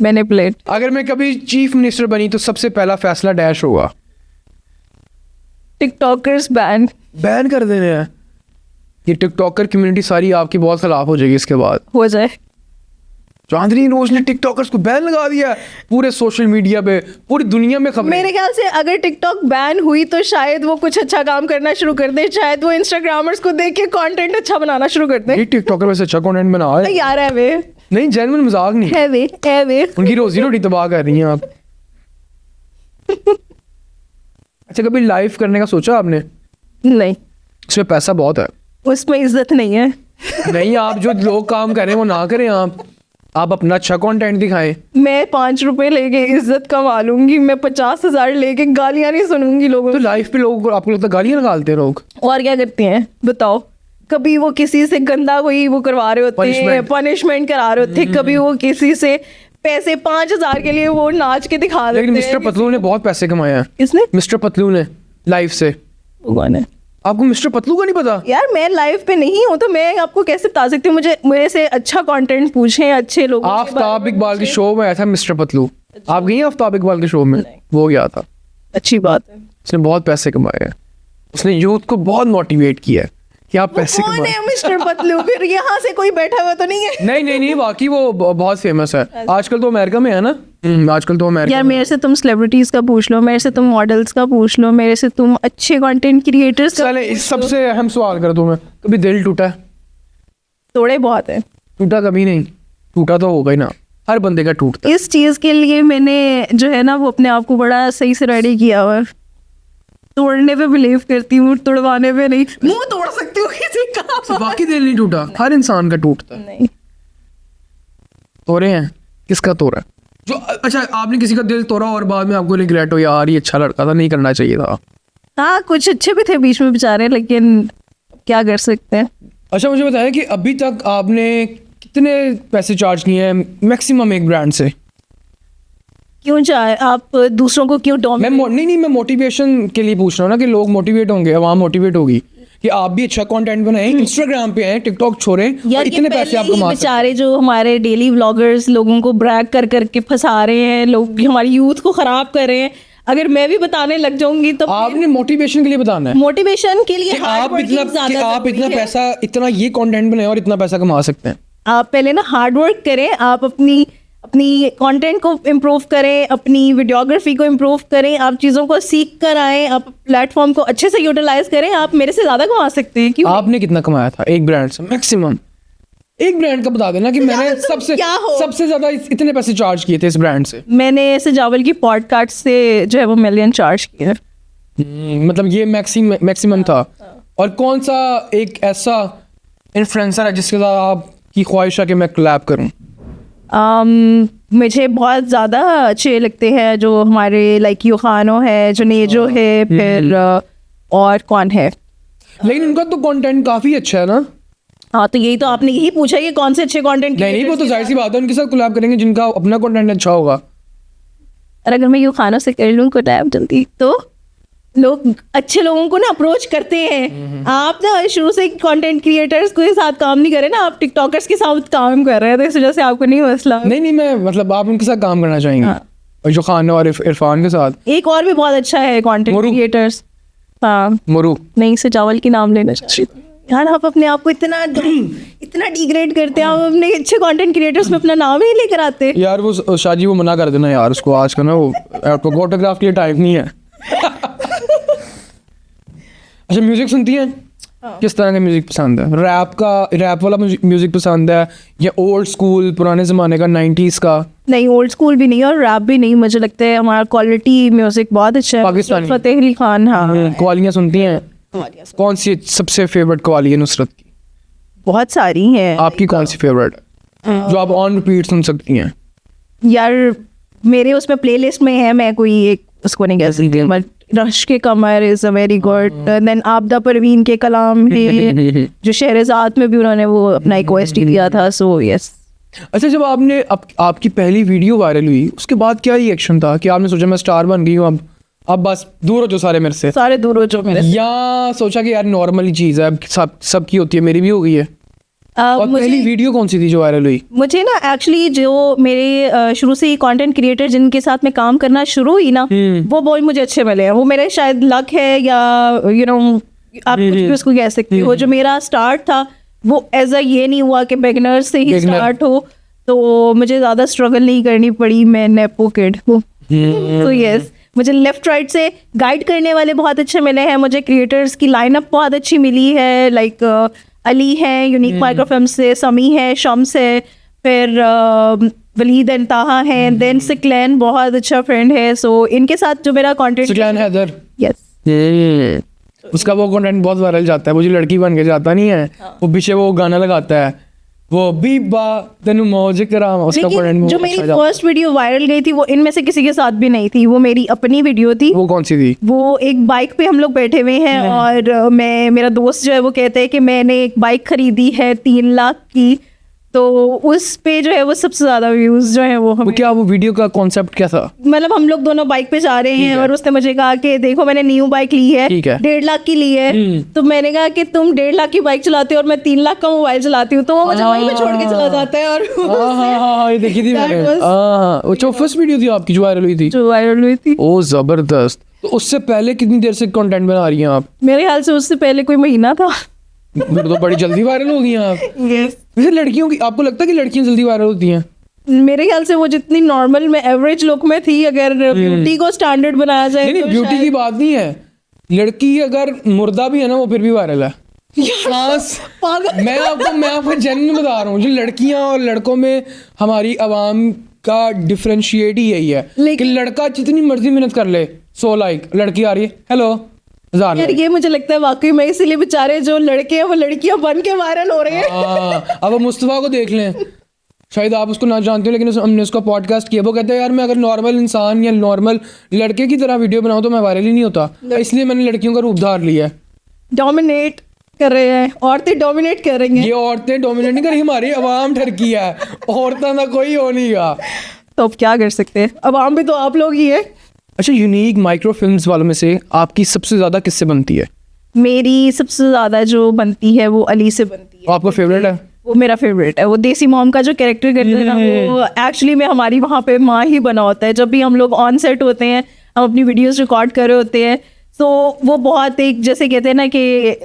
मैनिपुलेट। अगर मैं कभी चीफ मिनिस्टर बनी तो सबसे पहला फैसला डैश होगा। टिकटॉकर्स बैन कर देने हैं। ये टिकटॉकर कम्युनिटी सारी आपकी बहुत खिलाफ हो जाएगी इसके बाद। हो जाए। चांदनी रोज ने टिकटॉकर्स को बैन लगा दिया है पूरे सोशल मीडिया पे, पूरी दुनिया में खबरें। मेरे ख्याल से अगर टिकटॉक बैन हुई तो शायद वो कुछ अच्छा काम करना शुरू कर दे, शायद वो इंस्टाग्रामर्स को देख के कंटेंट अच्छा बनाना शुरू कर दे। ये टिकटॉकर वैसे अच्छा कंटेंट बना रहे हैं यार है वे, नहीं जेन्युइन मजाक नहीं है वे उनकी रोजी रोटी तबाह कर रही हैं आप। अच्छा, कभी लाइव करने का सोचा आपने? नहीं, उसमें पैसा बहुत है। उसमें इज्जत नहीं है। नहीं, आप जो लोग काम कर रहे हैं वो ना करें। आप अपना अच्छा कंटेंट दिखाएं। मैं 5 रुपए लेके इज्जत कमा लूंगी, मैं 50,000 लेके गालियां नहीं सुनूंगी लोगों। तो लाइफ पे लोग आपको लगता है गालियां निकालते हैं लोग? और क्या करते हैं बताओ? कभी वो किसी से गंदा कोई वो करवा रहे होते हैं, पनिशमेंट करा रहे होते हैं, कभी वो किसी से पैसे 5,000 के लिए वो नाच के दिखा देते हैं। लेकिन मिस्टर पतलू ने बहुत पैसे कमाए हैं। किसने? मिस्टर पतलू ने लाइव से। कौन है? आपको मिस्टर पतलू का नहीं पता? यार मैं लाइव पे नहीं हूँ तो मैं आपको कैसे बता सकती हूँ? मुझे मेरे से अच्छा कंटेंट पूछें, अच्छे लोग। आफ्ताब इकबाल के शो में आया था मिस्टर पतलू। आप गई हैं आफ्ताब इकबाल के शो में? वो गया था। अच्छी बात है। उसने बहुत पैसे कमाए हैं। उसने यूथ को बहुत मोटिवेट किया है कि आप पैसे कौन है मिस्टर पतलू? फिर यहाँ से कोई बैठा हुआ तो नहीं है? नहीं, वाकई वो बहुत फेमस है। आजकल तो अमेरिका में है ना। आजकल तो अमेरिका। यार मेरे से तुम सेलिब्रिटीज का पूछ लो, मेरे से तुम मॉडल्स का पूछ लो, मेरे से तुम अच्छे कंटेंट क्रिएटर्स का। चले सबसे अहम सवाल कर दूं मैं, कभी दिल टूटा है? थोड़े बहुत है। टूटा कभी नहीं? टूटा तो होगा ही ना, हर बंदे का टूटता है। इस चीज के लिए मैंने जो है ना वो अपने आप को बड़ा सही से रेडी किया हुआ है। तोड़ने पे बिलीव करती हूँ, तोड़वाने पे नहीं। मुंह तोड़ सकती हूँ किसी का। बाकी दिल नहीं टूटा, हर इंसान का टूटता है। नहीं तोड़े हैं? किसका तोड़ा है? जो अच्छा, आपने किसी का दिल तोड़ा और बाद में आपको रिग्रेट हो यार ये अच्छा लड़का था, नहीं करना चाहिए था? हाँ, कुछ अच्छे भी थे बीच में बेचारे, लेकिन क्या कर सकते हैं। अच्छा, मुझे बताया कि अभी तक आपने कितने पैसे चार्ज किए हैं मैक्सिमम एक ब्रांड से? क्यों चाहे आप दूसरों को क्यों नहीं, मैं मोटिवेशन के लिए पूछ रहा हूँ ना कि लोग मोटिवेट होंगे, आवाम मोटिवेट होगी कि आप भी अच्छा कंटेंट बनाएं, इंस्टाग्राम पे आए, टिकटॉक छोड़ें और इतने पैसे आप कमा सकते हैं। बेचारे जो हमारे डेली व्लॉगर्स लोगों को ब्रैग कर करके फंसा रहे हैं, लोग हमारी यूथ को खराब कर रहे हैं। अगर मैं भी बताने लग जाऊंगी तो आपने मोटिवेशन के लिए बताना है। मोटिवेशन के लिए आप इतना पैसा, इतना ये कंटेंट बनाएं और इतना पैसा कमा सकते हैं। आप पहले ना हार्ड वर्क करें, आप अपनी कंटेंट को इम्प्रूव करें, अपनी वीडियोग्राफी को इम्प्रूव करें, आप चीज़ों को सीख कर आएँ, आप प्लेटफॉर्म को अच्छे से यूटिलाइज करें, आप मेरे से ज़्यादा कमा सकते हैं। क्यों? आपने कितना कमाया था एक ब्रांड से मैक्सिमम? एक ब्रांड का बता देना कि मैंने सबसे ज़्यादा इतने पैसे चार्ज किए थे इस ब्रांड से। मैंने सजावल की पॉडकास्ट से जो है वो मिलियन चार्ज किया। मतलब ये मैक्सिमम था। और कौन सा एक ऐसा इन्फ्लुएंसर है जिसके साथ आपकी ख्वाहिश है कि मैं कोलैब करूं? मुझे बहुत ज़्यादा अच्छे लगते हैं जो हमारे लाइक यूखानो है, जुनेजो है, फिर और कौन है। लेकिन उनका तो कंटेंट काफ़ी अच्छा है ना। हाँ, तो यही तो आपने यही पूछा कि कौन से अच्छे कंटेंट। नहीं, वो तो जाहिर सी बात है, उनके साथ कोलैब करेंगे जिनका अपना कंटेंट अच्छा होगा। और अगर मैं यूखानो से कर लूँ कोलैब जल्दी तो लोग अच्छे लोगों को ना अप्रोच करते हैं। आप ना शुरू से कंटेंट क्रिएटर्स के साथ काम नहीं करे ना, आप टिकटॉकर्स के साथ काम कर रहे हैं, तो इस वजह से आपको नहीं मसला। नहीं, मैं मतलब आप उनके साथ काम करना चाहेंगे। हाँ। और जो खान और इरफान के साथ एक और भी बहुत अच्छा है कंटेंट क्रिएटर्स। हाँ, मोरू नहीं, सजावल की नाम लेना चाहिए यार। आप अपने आप को इतना डिग्रेड करते हैं, आप अपने अच्छे कंटेंट क्रिएटर्स में अपना नाम ही लेकर आते यार। वो शाजी वो मना कर देना यार उसको, आज का ना वो फोटोग्राफ के लिए टाइम नहीं है। अच्छा, म्यूजिक सुनती हैं? किस तरह का म्यूजिक पसंद है? रैप वाला म्यूजिक पसंद है या ओल्ड स्कूल पुराने जमाने का 90s का? नहीं, ओल्ड स्कूल भी नहीं और रैप भी नहीं। मुझे लगता है हमारा क्वालिटी म्यूजिक बहुत अच्छा है। पाकिस्तानी? फतेह अली खान। हाँ, कवालियाँ सुनती हैं? कौन सी सबसे फेवरेट कवाली है नुसरत की? बहुत सारी हैं। आपकी कौन सी फेवरेट है जो आप ऑन रिपीट सुन सकती हैं? यार मेरे उसमें प्लेलिस्ट में है, मैं कोई एक उसको नहीं कह सकती, बट रश के कमर is a very good. Then Abida Parveen के कलाम है जो शहरजाद में भी उन्होंने वो अपना एक OST दिया था। So yes. अच्छा, जब आपने आपकी पहली वीडियो वायरल हुई उसके बाद क्या रिएक्शन था कि आपने सोचा मैं स्टार बन गई हूँ, अब बस दूर हो जो सारे मेरे से, सारे दूर हो जो मेरे से, या सोचा कि यार नॉर्मल ही चीज़ है, अब सबकी होती है, मेरी भी हो गई है? और पहली वीडियो कौन सी थी जो वायरल हुई? मुझे ना एक्चुअली जो मेरे शुरू से ही कंटेंट क्रिएटर जिनके साथ मैं काम करना शुरू हुई ना, वो बहुत मुझे अच्छे मिले हैं। वो मेरे शायद लक है या आप कुछ भी उसको कह सकते हो। जो मेरा स्टार्ट था वो एज अ ये नहीं हुआ कि बिगिनर से ही स्टार्ट हो, तो मुझे ज़्यादा स्ट्रगल नहीं करनी पड़ी। मैं नेपो किड हूँ। तो यस, मुझे लेफ्ट राइट से गाइड करने वाले बहुत अच्छे मिले हैं। मुझे क्रिएटर्स की लाइनअप बहुत अच्छी मिली है। लाइक अली है यूनिक माइक्रोफिल्म से, समी है, शम्स है, फिर वलीद एंड ताहा है, देन सिक्लैन बहुत अच्छा फ्रेंड है। सो इनके साथ जो मेरा कंटेंट, सिक्लैन हैदर, यस, उसका वो कंटेंट बहुत वायरल जाता है। वो जो लड़की बन के जाता नहीं है, वो पीछे वो गाना लगाता है, वो बीबा तेनू मौज कराम, उसका कंटेंट जो मेरी फर्स्ट वीडियो वायरल गई थी वो इनमें से किसी के साथ भी नहीं थी। वो मेरी अपनी वीडियो थी। वो कौन सी थी? वो एक बाइक पे हम लोग बैठे हुए हैं और मेरा दोस्त जो है वो कहते हैं कि मैंने एक बाइक खरीदी है 3 लाख की, तो उस पे जो है वो सबसे ज्यादा व्यूज जो है वो हमें। क्या वो वीडियो का कॉन्सेप्ट क्या था? मतलब हम लोग दोनों बाइक पे जा रहे हैं और उसने मुझे कहा कि देखो मैंने न्यू बाइक ली है, 1.5 लाख की ली है। तो मैंने कहा कि तुम 1.5 लाख की बाइक चलाती हो और मैं 3 लाख का मोबाइल चलाती हूँ, तो वो मुझे वहीं पे छोड़ के चला जाता है। और ये देखी थी मैंने। वो फर्स्ट वीडियो थी आपकी जो वायरल हुई थी? जो वायरल हुई थी। ओ जबरदस्त। तो उससे पहले कितनी देर से कंटेंट बना रही हैं आप? मेरे ख्याल से उससे पहले कोई महीना था। तो बड़ी जल्दी वायरल हो गई आप। यस। वैसे लड़कियों की, आपको लगता है कि लड़कियां जल्दी वायरल होती हैं? मेरे ख्याल से वो जितनी नॉर्मल में एवरेज लुक में थी, अगर ब्यूटी को स्टैंडर्ड बनाया जाए नहीं, ब्यूटी की बात नहीं है। लड़की अगर मुर्दा भी है ना वो फिर भी वायरल है। मैं आपको जेन्युइन बता रहा हूँ, जो लड़कियां और लड़कों में हमारी आवाम का डिफरेंशिएट ही यही है कि लड़का जितनी मर्जी मेहनत कर ले, 100 लाइक, लड़की आ रही है हेलो यार, ये मुझे लगता है वाकई में इसीलिए बेचारे जो लड़के हैं वो लड़कियां बन के वायरल हो रहे हैं। अब मुस्तफा को देख लें, शायद आप उसको ना जानते हो, लेकिन हमने उसका पॉडकास्ट किया। वो कहते हैं यार मैं अगर नॉर्मल इंसान या नॉर्मल लड़के की तरह वीडियो बनाऊं तो मैं वायरल ही नहीं होता, इसलिए मैंने लड़कियों का रूप धार लिया है। डोमिनेट कर रहे हैं, औरतें डोमिनेट कर रही हैं। ये औरतें डोमिनेट नहीं कर रही, हमारी आवाम ठरकी है, औरतों का कोई हो नहीं गा। तो अब क्या कर सकते हैं, आवाम भी तो आप लोग ही है। अच्छा, यूनिक माइक्रो फिल्म्स वालों में से आपकी सबसे ज्यादा किससे बनती है? मेरी सबसे ज्यादा जो बनती है वो अली से बनती है। आपका फेवरेट है? वो मेरा फेवरेट है। वो देसी मॉम का जो कैरेक्टर करते हैं ना, वो एक्चुअली में हमारी वहाँ पे माँ ही बना होता है। जब भी हम लोग ऑन सेट होते हैं, हम अपनी वीडियोस रिकॉर्ड कर रहे होते हैं, तो वो बहुत एक जैसे कहते हैं ना कि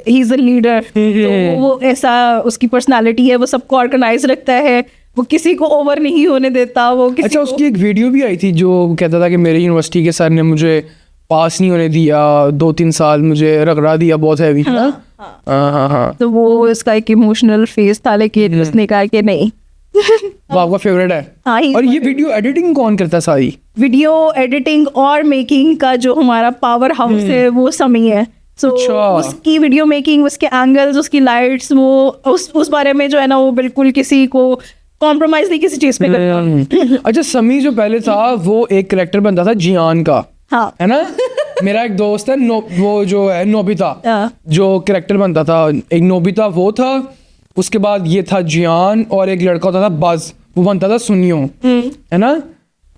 ही इज अ लीडर, तो वो ऐसा उसकी पर्सनालिटी है। वो सबको ऑर्गेनाइज रखता है, वो किसी को ओवर नहीं होने देता। वो किसी अच्छा, उसकी एक वीडियो भी आई थी जो कहता था कि मेरी यूनिवर्सिटी के सर ने मुझे पास नहीं होने दिया, 2-3 साल मुझे रगड़ा दिया बहुत हैवी। हाँ। तो वो इसका एक इमोशनल फेस था, लेकिन उसने कहा कि नहीं। वो आपका फेवरेट है? हाँ। और ये वीडियो एडिटिंग कौन करता है? सारी वीडियो एडिटिंग और मेकिंग का जो हमारा पावर हाउस है वो समी है। So, उसकी वीडियो मेकिंग, उसके एंगल्स, उसकी लाइट्स, वो उस बारे में जो है ना वो बिल्कुल किसी को कॉम्प्रोमाइज नहीं किसी चीज पे करता। अच्छा, समी जो पहले था वो एक कैरेक्टर बनता था जियान का, हाँ, है ना? मेरा एक दोस्त है वो जो है नोबिता, जो कैरेक्टर बनता था, एक नोबिता वो था, उसके बाद ये था जियान, और एक लड़का होता था बज, वो बनता था सुनियो, है ना?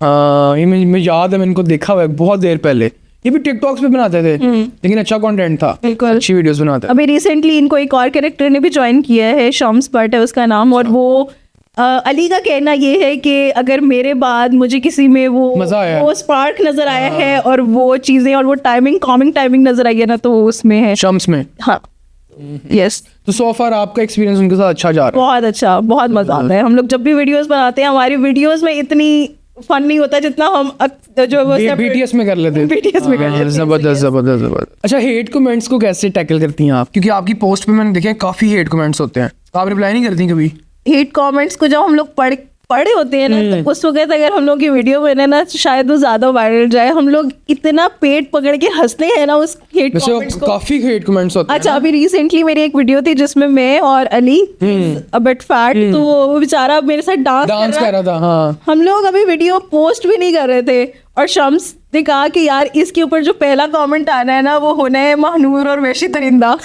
हाँ, ये मैं याद है, मैंने इनको देखा हुआ है बहुत देर पहले। ये भी टिकटॉक्स पे बनाते थे, लेकिन अच्छा कंटेंट था, बिल्कुल अच्छी वीडियोस बनाते। अभी रिसेंटली इनको एक और कैरेक्टर ने भी ज्वाइन किया है, शम्स बट है उसका नाम, और वो अली का कहना ये है कि अगर मेरे बाद मुझे किसी में वो स्पार्क नजर आया है और वो चीजें और वो कॉमिंग टाइमिंग नजर आई है ना, तो उसमें है, शम्स में। हाँ, यस। तो सो फार आपका एक्सपीरियंस उनके साथ अच्छा जा रहा है? बहुत अच्छा, बहुत मजा आता है। हम लोग जब भी वीडियोस बनाते हैं, हमारी वीडियोस में इतनी फन नहीं होता जितना हम जो वो BTS में कर लेते हैं। BTS में कर लेते हैं, जबरदस्त जबरदस्त जबरदस्त। अच्छा, हेट कमेंट्स को कैसे टैकल करती हैं आप? क्योंकि आपकी पोस्ट पे मैंने देखे काफी हेट कमेंट्स होते हैं, तो आप रिप्लाई नहीं करती कभी? हेट कमेंट्स को जब हम लोग पढ़े होते हैं ना, तो उस वक्त अगर हम लोग की वीडियो बने ना, तो शायद वो ज्यादा वायरल जाए। हम लोग इतना पेट पकड़ के हंसते हैं ना उस हेट वैसे कमेंट्स को। काफी हेट कमेंट्स होते हैं। अच्छा, अभी रिसेंटली मेरी एक वीडियो थी जिसमें मैं और अली अ बिट फैट, तो वो बेचारा मेरे साथ डांस कर रहा था। हाँ, हम लोग अभी वीडियो पोस्ट भी नहीं कर रहे थे, और शम्स ने कहा कि यार इसके ऊपर जो पहला कमेंट आना है ना, वो होना है महानूर और वैशी दरिंदा।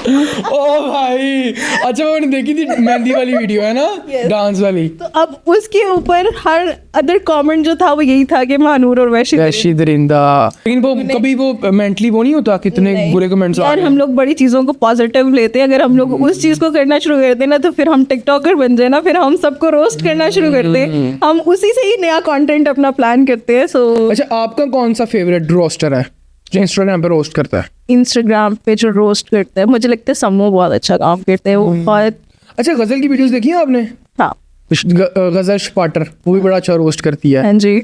ओ भाई, अच्छा मैंने देखी थी मेहंदी वाली वीडियो है ना, डांस वाली। तो अब उसके ऊपर हर अदर कमेंट जो था वो यही था कि महानूर और वैशी दरिंदा। लेकिन वो कभी वो मेंटली वो नहीं होता, कितने बुरे कमेंट्स यार, हम लोग बड़ी चीजों को पॉजिटिव लेते हैं। अगर हम लोग उस चीज को करना शुरू कर दें ना, तो फिर हम टिकटॉकर बन जाए ना, फिर हम सबको रोस्ट करना शुरू करते हैं। हम उसी से ही नया कंटेंट अपना प्लान करते हैं। सो अच्छा, आपका कौन सा फेवरेट रोस्टर है जो इंस्टाग्राम पे रोस्ट करता है? इंस्टाग्राम पे जो रोस्ट करते हैं, मुझे लगता है समूह बहुत अच्छा काम करते हैं। वो बहुत अच्छा, गजल की वीडियोस देखी हैं आपने? हाँ गजल शपाटर, वो भी बड़ा अच्छा रोस्ट करती है। हाँ जी,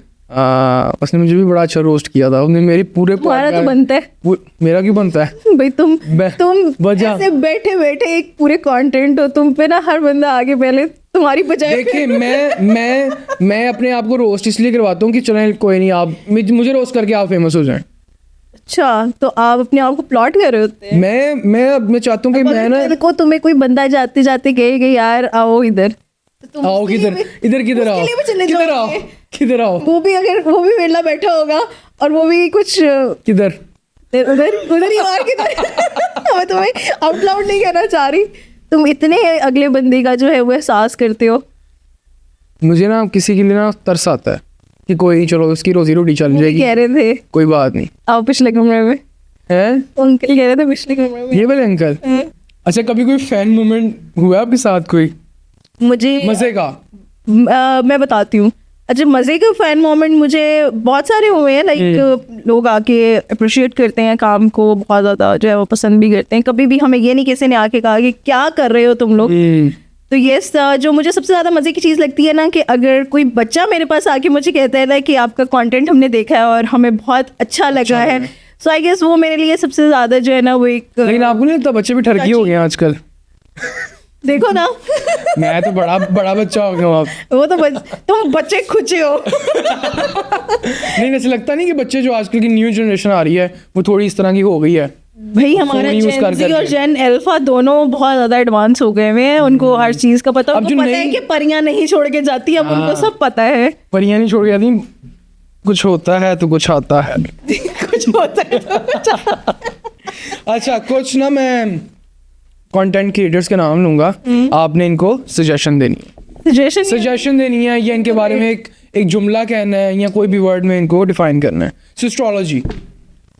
उसने मुझे भी बड़ा अच्छा रोस्ट किया था। उसने मेरी पूरे तुम्हारा तो बनता है। मेरा क्यों बनता है भाई? तुम वजह ऐसे बैठे बैठे एक पूरे कंटेंट हो तुम पे ना, हर बंदा आगे पहले तुम्हारी बजाय। देखिए, मैं अपने आप को रोस्ट इसलिए करवाता हूँ कि चलें कोई नहीं, आप मुझे रोस्ट करके आप फेमस हो जाएं। अच्छा, तो आप अपने आप को प्लॉट कर रहे होते हैं? मैं चाहता हूँ कि मैं ना को तुम्हें कोई बंदा जाते जाते कहे यार आओ इधर, तो तुम आओ किधर किधर आओ, किधर आओ। वो भी वेला बैठा होगा, और वो भी कुछ किधर उधर ही और किधर। मैं तुम्हें आउट लाउड नहीं कहना चाह रही। तुम इतने अगले बंदे का जो है वो एहसास करते हो। मुझे ना किसी के लिए ना तरस आता है कि कोई नहीं, चलो उसकी रोजी रोटी चल जाएगी, कह रहे थे कोई बात नहीं। आओ पिछले कमरे में है, अंकल कह रहे थे पिछले कमरे में, ये वाले अंकल। अच्छा, कभी कोई फैन मोमेंट हुआ आपके साथ कोई मुझे मजे का? मैं बताती हूँ। अच्छा, मजे के फैन मोमेंट मुझे बहुत सारे हुए हैं। लाइक लोग आके अप्रिशिएट करते हैं काम को, बहुत ज़्यादा जो है वो पसंद भी करते हैं। कभी भी हमें ये नहीं किसी ने आके कहा कि क्या कर रहे हो तुम लोग। तो ये जो मुझे सबसे ज़्यादा मज़े की चीज़ लगती है ना, कि अगर कोई बच्चा मेरे पास आके मुझे कहता है ना कि आपका कंटेंट हमने देखा है और हमें बहुत अच्छा लगा है, सो आई गेस वो मेरे लिए सबसे ज़्यादा जो है ना वो एक। लेकिन आपको नहीं लगता बच्चे भी ठरकी हो गए हैं आजकल? देखो ना, मैं तो बड़ा बच्चा हो गया हूँ। आप वो तो तुम बच्चे खुचे हो। नहीं, ऐसा लगता नहीं कि बच्चे जो आजकल की न्यू जनरेशन आ रही है वो थोड़ी इस तरह की हो गई है? भाई, हमारा जेन ज़ी और जेन अल्फा दोनों बहुत ज्यादा एडवांस हो गए हुए हैं। उनको हर चीज का पता, उनको पता है कि परियां नहीं छोड़ के जाती, अब उनको सब पता है। परियां नहीं छोड़ के जाती, कुछ होता है तो कुछ आता है। कुछ होता है तो कुछ आता है। अच्छा, कुछ ना मैं कंटेंट क्रिएटर्स के नाम लूंगा, आपने इनको सजेशन देनी है। सजेशन देनी है, या इनके बारे में एक जुमला कहना है, या कोई भी वर्ड में इनको डिफाइन करना है। एस्ट्रोलॉजी,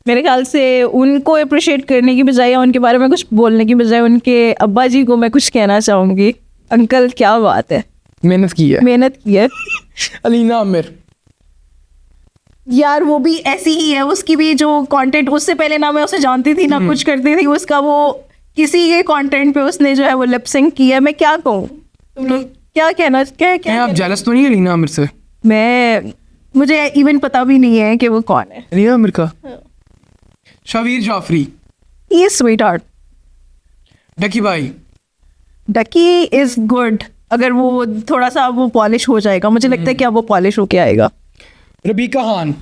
मेरे ख्याल से उनको अप्रिशिएट करने की बजाय या उनके बारे में कुछ बोलने की बजाय उनके अब्बा जी को मैं कुछ कहना चाहूँगी। अंकल, क्या बात है, मेहनत की है। अलीना आमिर, यार वो भी ऐसी ही है। उसकी भी जो कंटेंट, उससे पहले ना मैं उसे जानती थी ना कुछ करती थी। उसका वो किसी के कंटेंट पे उसने जो है वो लिप सिंक किया। मैं क्या कहूँ, तुम लोग क्या कहना, क्या आप जेलस तो नहीं है अलीना आमिर से? मुझे इवन पता भी नहीं है कि वो कौन है। अलीना आमिर का Shabbir Jafri, he is sweetheart. Ducky भाई, डकी इज गुड, अगर वो थोड़ा सा वो पॉलिश हो जाएगा। मुझे लगता है कि अब वो पॉलिश होके आएगा। रबीका खान,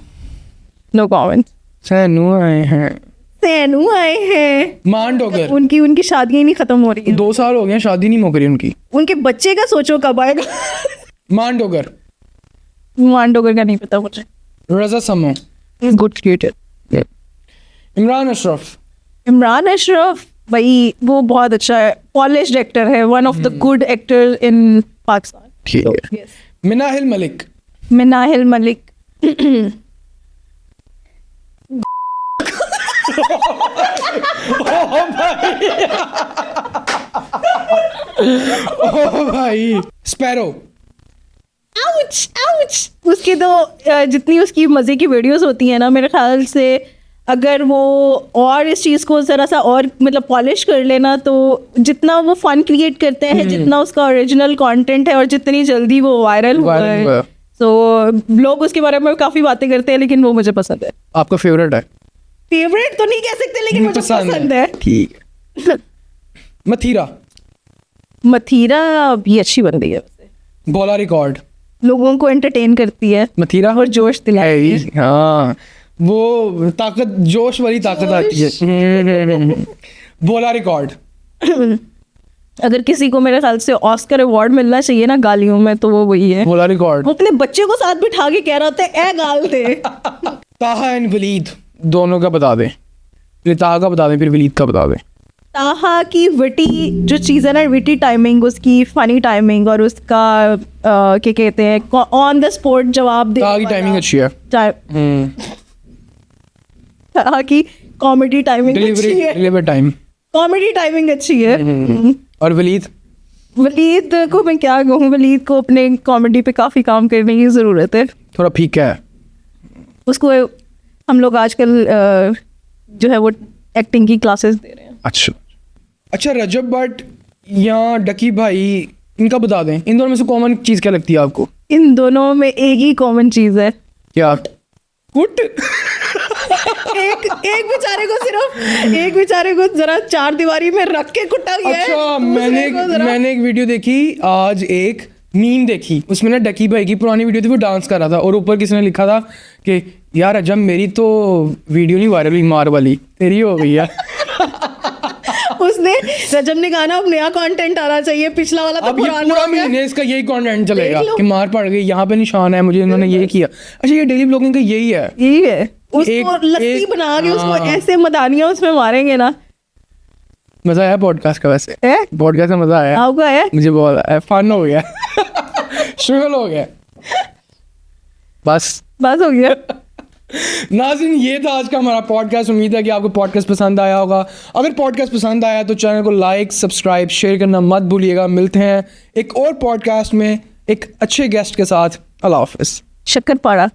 नो कमेंट। सैनू आए हैं। मान डोगर, उनकी शादी ही नहीं खत्म हो रही है। 2 साल हो गए शादी नहीं मुक रही उनकी। उनके बच्चे का सोचो कब आएगा। मान डोगर का नहीं पता मुझे। रजा समो, गुड क्रिएटर। इमरान अशरफ भाई, वो बहुत अच्छा है, पॉलिश्ड एक्टर है, one of the good actor in Pakistan. Minahil Malik oh भाई, स्पैरो। आउच। उसकी तो जितनी उसकी मजे की वीडियोस होती है ना, मेरे ख्याल से अगर वो और इस चीज़ को ज़रा सा और मतलब पॉलिश कर लेना, तो जितना वो फन क्रिएट करते हैं, जितना उसका ओरिजिनल कंटेंट है और जितनी जल्दी वो वायरल हुआ है, तो लोग उसके बारे में काफ़ी बातें करते हैं, लेकिन वो मुझे पसंद है। आपका फेवरेट है? फेवरेट तो नहीं कह सकते, लेकिन मुझे पसंद है। ठीक है। मथीरा। मथीरा भी अच्छी बन रही है, बोला रिकॉर्ड लोगों को एंटरटेन करती है मथीरा और जोश दिलाती है। हाँ, वो ताकत, जोश वाली ताकत आती है। बोला रिकॉर्ड। अगर किसी को मेरे ख्याल से ऑस्कर अवार्ड मिलना चाहिए ना गालियों में, तो वो वही है। बोला रिकॉर्ड। वो अपने बच्चे को साथ बिठा के कह रहा था ए गाल दे। ताहा एंड वलीद दोनों का बता दें, फिर ताहा का बता दें, फिर वलीद का बता दें। ताहा की विटी जो चीज़ है ना, विटी टाइमिंग, उसकी फनी टाइमिंग और उसका क्या कहते हैं ऑन द स्पॉट जवाब दे। ताहा की टाइमिंग अच्छी है। ताहा की कॉमेडी टाइमिंग अच्छी है। डिलीवरी टाइम, कॉमेडी टाइमिंग अच्छी है। और वलीद को मैं क्या कहूँ, वलीद को अपने कॉमेडी पे काफ़ी काम करने की ज़रूरत है। थोड़ा फीका है उसको। हम लोग आजकल जो है वो एक्टिंग की क्लासेस दे रहे हैं। अच्छा, रजब भट्ट या डकी भाई, इनका बता दें, इन दोनों में से कॉमन चीज़ क्या लगती है आपको? इन दोनों में एक ही कॉमन चीज़ है। क्या? कुट। एक बेचारे को जरा चार दीवारी में रख के कुटा गया है। अच्छा, मैंने एक वीडियो देखी आज, एक मीम देखी, उसमें ना डकी भाई की पुरानी वीडियो थी, वो डांस कर रहा था और ऊपर किसी ने लिखा था कि यार अजब मेरी तो वीडियो नहीं वायरल हुई, मार वाली तेरी हो गई है। उसने रजब ने कहा ना अब नया कंटेंट आना चाहिए, पिछला वाला तो अब ये पुराना पूरा हो गया। महीने इसका यही कंटेंट चलेगा कि मार पड़ गई, यहाँ पे निशान है, मुझे इन्होंने ये किया। अच्छा, ये डेली ब्लॉगिंग का यही है। उसको लस्सी बना के उसको ऐसे मदानियां उसमें मारेंगे ना। मजा आया पॉडकास्ट का? वैसे पॉडकास्ट में मजा आया? आपको आया? मुझे बहुत आया, फन हो गया। शुगल हो गया। बस हो गया। नाज़रीन, ये था आज का हमारा पॉडकास्ट। उम्मीद है कि आपको पॉडकास्ट पसंद आया होगा। अगर पॉडकास्ट पसंद आया तो चैनल को लाइक, सब्सक्राइब, शेयर करना मत भूलिएगा। मिलते हैं एक और पॉडकास्ट में एक अच्छे गेस्ट के साथ। अल्लाह हाफिज़। शक्कर पाड़ा।